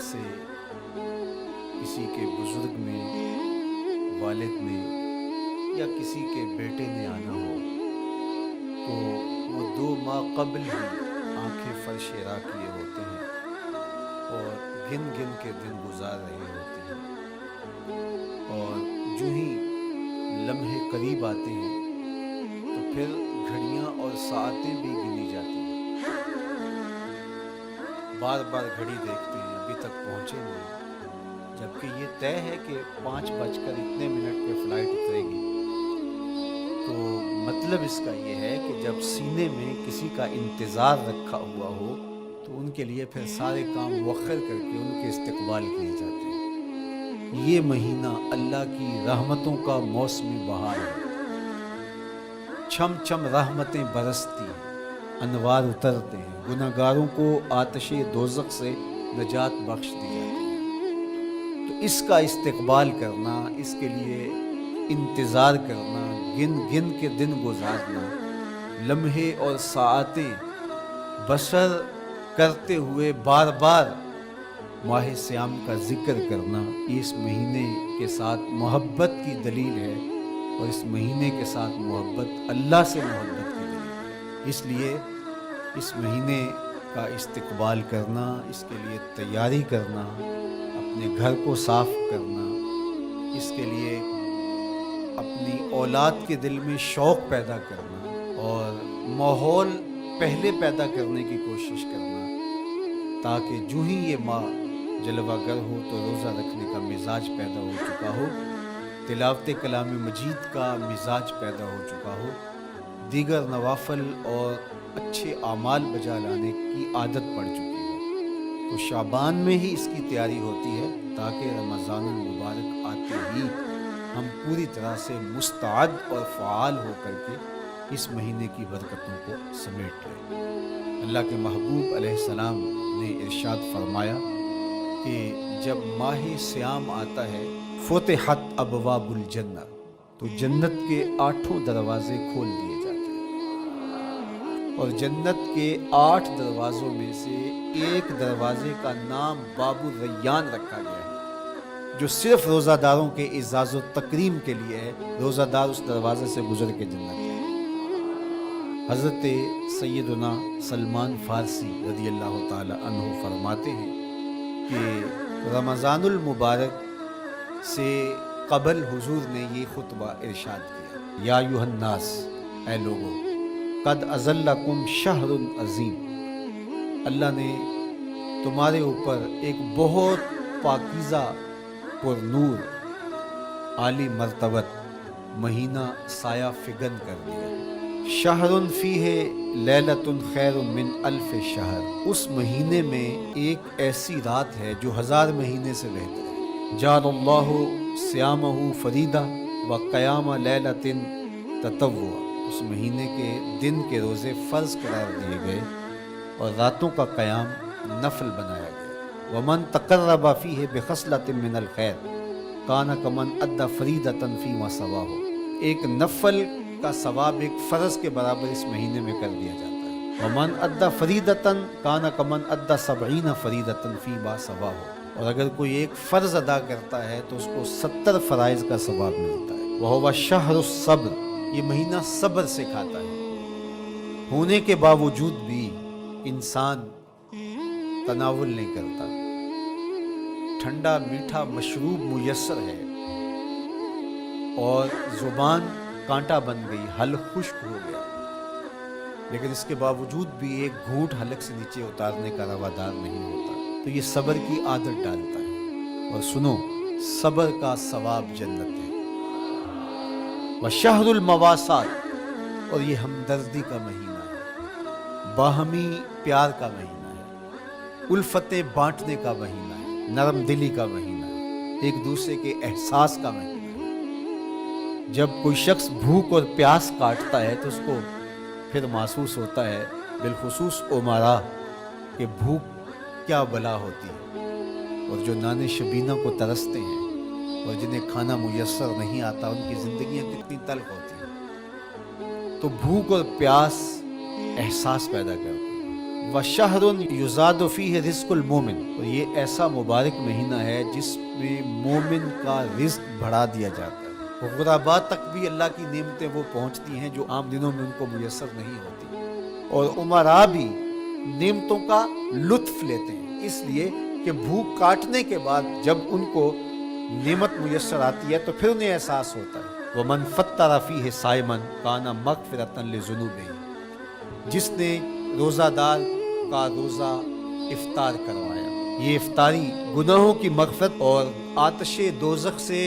سے کسی کے بزرگ نے، والد نے یا کسی کے بیٹے نے آنا ہو تو وہ 2 ماہ قبل ہی آنکھیں فرش راہ کیے ہوتے ہیں اور گن گن کے دن گزار رہے ہوتے ہیں، اور جو ہی لمحے قریب آتے ہیں تو پھر گھڑیاں اور ساعتیں بھی گنی جاتی ہیں۔ بار بار گھڑی دیکھتے ہیں، ابھی تک پہنچے نہیں، جبکہ یہ طے ہے کہ 5:02 پہ فلائٹ اترے گی۔ تو مطلب اس کا یہ ہے کہ جب سینے میں کسی کا انتظار رکھا ہوا ہو تو ان کے لیے پھر سارے کام مؤخر کر کے ان کے استقبال کیے جاتے ہیں۔ یہ مہینہ اللہ کی رحمتوں کا موسم بہار ہے، چھم چھم رحمتیں برستی ہیں، انوار اترتے ہیں، گناہگاروں کو آتش دوزخ سے نجات بخش دی جاتی ہے۔ تو اس کا استقبال کرنا، اس کے لیے انتظار کرنا، گن گن کے دن گزارنا، لمحے اور ساعتیں بسر کرتے ہوئے بار بار ماہ سیام کا ذکر کرنا، یہ اس مہینے کے ساتھ محبت کی دلیل ہے، اور اس مہینے کے ساتھ محبت اللہ سے محبت کی دلیل ہے۔ اس لیے اس مہینے کا استقبال کرنا، اس کے لیے تیاری کرنا، اپنے گھر کو صاف کرنا، اس کے لیے اپنی اولاد کے دل میں شوق پیدا کرنا اور ماحول پہلے پیدا کرنے کی کوشش کرنا، تاکہ جو ہی یہ ماہ جلوہ گر ہو تو روزہ رکھنے کا مزاج پیدا ہو چکا ہو، تلاوت کلام مجید کا مزاج پیدا ہو چکا ہو، دیگر نوافل اور اچھے اعمال بجا لانے کی عادت پڑ چکی ہو۔ تو شعبان میں ہی اس کی تیاری ہوتی ہے تاکہ رمضان المبارک آتے ہی ہم پوری طرح سے مستعد اور فعال ہو کر کے اس مہینے کی برکتوں کو سمیٹ لیں۔ اللہ کے محبوب علیہ السلام نے ارشاد فرمایا کہ جب ماہ سیام آتا ہے فتحت ابواب الجنہ، تو جنت کے 8 دروازے کھول دیے جاتے ہیں، اور جنت کے 8 دروازوں میں سے ایک دروازے کا نام باب الریان رکھا گیا ہے، جو صرف روزہ داروں کے اعزاز و تکریم کے لیے ہے۔ روزہ دار اس دروازے سے گزر کے جنت ہے۔ حضرت سیدنا سلمان فارسی رضی اللہ تعالی عنہ فرماتے ہیں کہ رمضان المبارک سے قبل حضور نے یہ خطبہ ارشاد کیا، یا ایھا الناس، اے لوگو، قد اظلکم شہر عظیم، اللہ نے تمہارے اوپر ایک بہت پاکیزہ، پر نور، عالی مرتبت مہینہ سایہ فگن کر دیا۔ شہر فیہ لیلۃ خیر من الف شہر، اس مہینے میں ایک ایسی رات ہے جو 1000 مہینے سے بہتر ہے۔ جعل اللہ صیامہ فریدہ و قیام لیلۃ تطوع، اس مہینے کے دن کے روزے فرض قرار دیے گئے اور راتوں کا قیام نفل بنایا گیا۔ ومن تقرب فیہ بخصلۃ من الخیر کان کمن ادی فریدۃ فیما سواہ، ایک نفل کا ثواب ایک فرض کے برابر اس مہینے میں کر دیا جاتا ہے۔ ومن ادی فریدۃ کان کمن ادی 70 فریدۃ فیما سواہ، اور اگر کوئی ایک فرض ادا کرتا ہے تو اس کو 70 فرائض کا ثواب ملتا ہے۔ وہو شہر الصبر، یہ مہینہ صبر سکھاتا ہے، ہونے کے باوجود بھی انسان تناول نہیں کرتا۔ ٹھنڈا میٹھا مشروب میسر ہے اور زبان کانٹا بن گئی، حلق خشک ہو گیا، لیکن اس کے باوجود بھی ایک گھونٹ حلق سے نیچے اتارنے کا روادار نہیں ہوتا۔ تو یہ صبر کی عادت ڈالتا ہے۔ اور سنو، صبر کا ثواب جنت ہے۔ وشہر المواسات، اور یہ ہمدردی کا مہینہ ہے، باہمی پیار کا مہینہ ہے، الفتیں بانٹنے کا مہینہ ہے، نرم دلی کا مہینہ ہے، ایک دوسرے کے احساس کا مہینہ ہے۔ جب کوئی شخص بھوک اور پیاس کاٹتا ہے تو اس کو پھر محسوس ہوتا ہے، بالخصوص امراء، کہ بھوک کیا بلا ہوتی ہے، اور جو نان شبینہ کو ترستے ہیں اور جنہیں کھانا میسر نہیں آتا، ان کی زندگیاں کتنی تلخ ہوتی ہیں۔ تو بھوک اور پیاس احساس پیدا کرتی ہے۔ وشہر یزاد فیہ رزق المومن، اور یہ ایسا مبارک مہینہ ہے جس میں مومن کا رزق بڑھا دیا جاتا ہے، غرباء تک بھی اللہ کی نعمتیں وہ پہنچتی ہیں جو عام دنوں میں ان کو میسر نہیں ہوتی، اور امراء بھی نعمتوں کا لطف لیتے ہیں، اس لیے کہ بھوک کاٹنے کے بعد جب ان کو نعمت میسر آتی ہے تو پھر انہیں احساس ہوتا ہے۔ وَمَنْ فَطَّرَ فِيهِ صَائِمًا كَانَ مَغْفِرَةً لِذُنُوبِهِ، جس نے روزہ دار کا روزہ افطار کروایا، یہ افطاری گناہوں کی مغفرت اور آتش دوزخ سے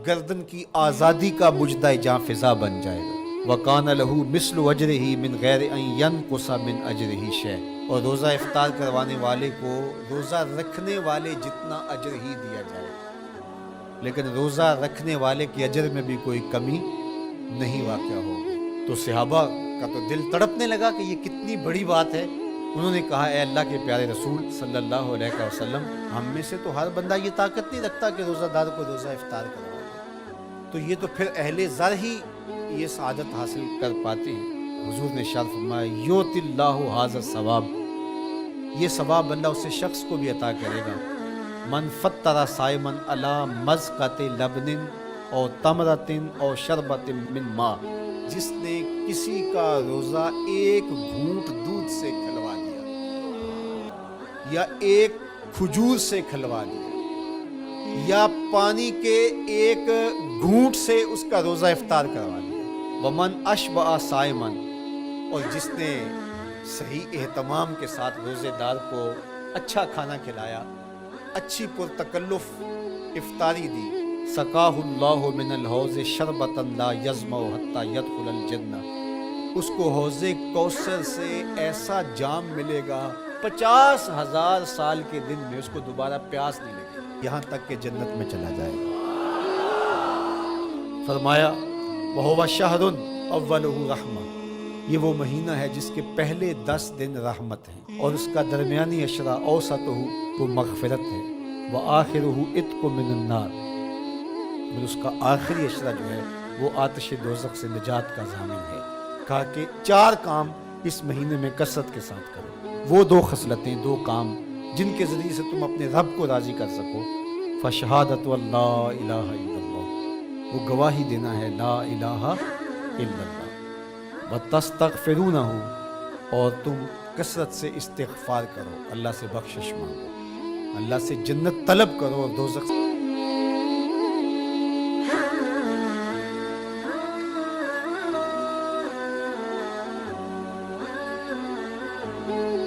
گردن کی آزادی کا مجدہ جاں فضا بن جائے گا۔ وَكَانَ لَهُ مِثْلُ أَجْرِهِ مِنْ غَيْرِ أَنْ يَنْقُصَ مِنْ أَجْرِهِ شَيْءٌ، اور روزہ افطار کروانے والے کو روزہ رکھنے والے جتنا اجر ہی دیا جائے گا، لیکن روزہ رکھنے والے کے اجر میں بھی کوئی کمی نہیں واقع ہوگی۔ تو صحابہ کا تو دل تڑپنے لگا کہ یہ کتنی بڑی بات ہے۔ انہوں نے کہا اے اللہ کے پیارے رسول صلی اللہ علیہ وسلم، ہم میں سے تو ہر بندہ یہ طاقت نہیں رکھتا کہ روزہ دار کو روزہ افطار کروا دے، تو یہ تو پھر اہل زر ہی یہ سعادت حاصل کر پاتے ہیں۔ حضور نے ارشاد فرمایا یؤتی اللہ ھذا الثواب، یہ ثواب اللہ اسے شخص کو بھی عطا کرے گا۔ من فطر صائما علی مذقۃ لبن او تمرۃ او شربۃ من ماء، جس نے کسی کا روزہ ایک گھونٹ دودھ سے کھلوا دیا، یا ایک کھجور سے کھلوا دیا، یا پانی کے ایک گھونٹ سے اس کا روزہ افطار کروا دیا۔ ومن اشبع صائما، اور جس نے صحیح اہتمام کے ساتھ روزے دار کو اچھا کھانا کھلایا، اچھی پرتکلف افطاری دی، سقاہ اللہ من الحوض شربۃ لا یظمأ حتی یدخل الجنہ، اس کو حوض کوثر سے ایسا جام ملے گا 50,000 سال کے دن میں اس کو دوبارہ پیاس نہیں لگے گی، یہاں تک کہ جنت میں چلا جائے گا۔ فرمایا وَهُوَ شَهْرٌ أَوَّلُهُ رَحْمَةٌ، یہ وہ مہینہ ہے جس کے پہلے 10 دن رحمت ہیں، اور اس کا درمیانی عشرہ اوسطہ وہ مغفرت ہے، وآخرہ عتق من النار، اور اس کا آخری عشرہ جو ہے وہ آتش دوزخ سے نجات کا ضامن ہے۔ کہا کہ 4 کام اس مہینے میں کثرت کے ساتھ کرو، وہ 2 خصلتیں، 2 کام جن کے ذریعے سے تم اپنے رب کو راضی کر سکو۔ فشہادۃ اللہ الہ الا اللہ، وہ گواہی دینا ہے لا الہ الا اللہ، وتستغفرونہ، اور تم کثرت سے استغفار کرو، اللہ سے بخشش مانگو، اللہ سے جنت طلب کرو اور دوزخ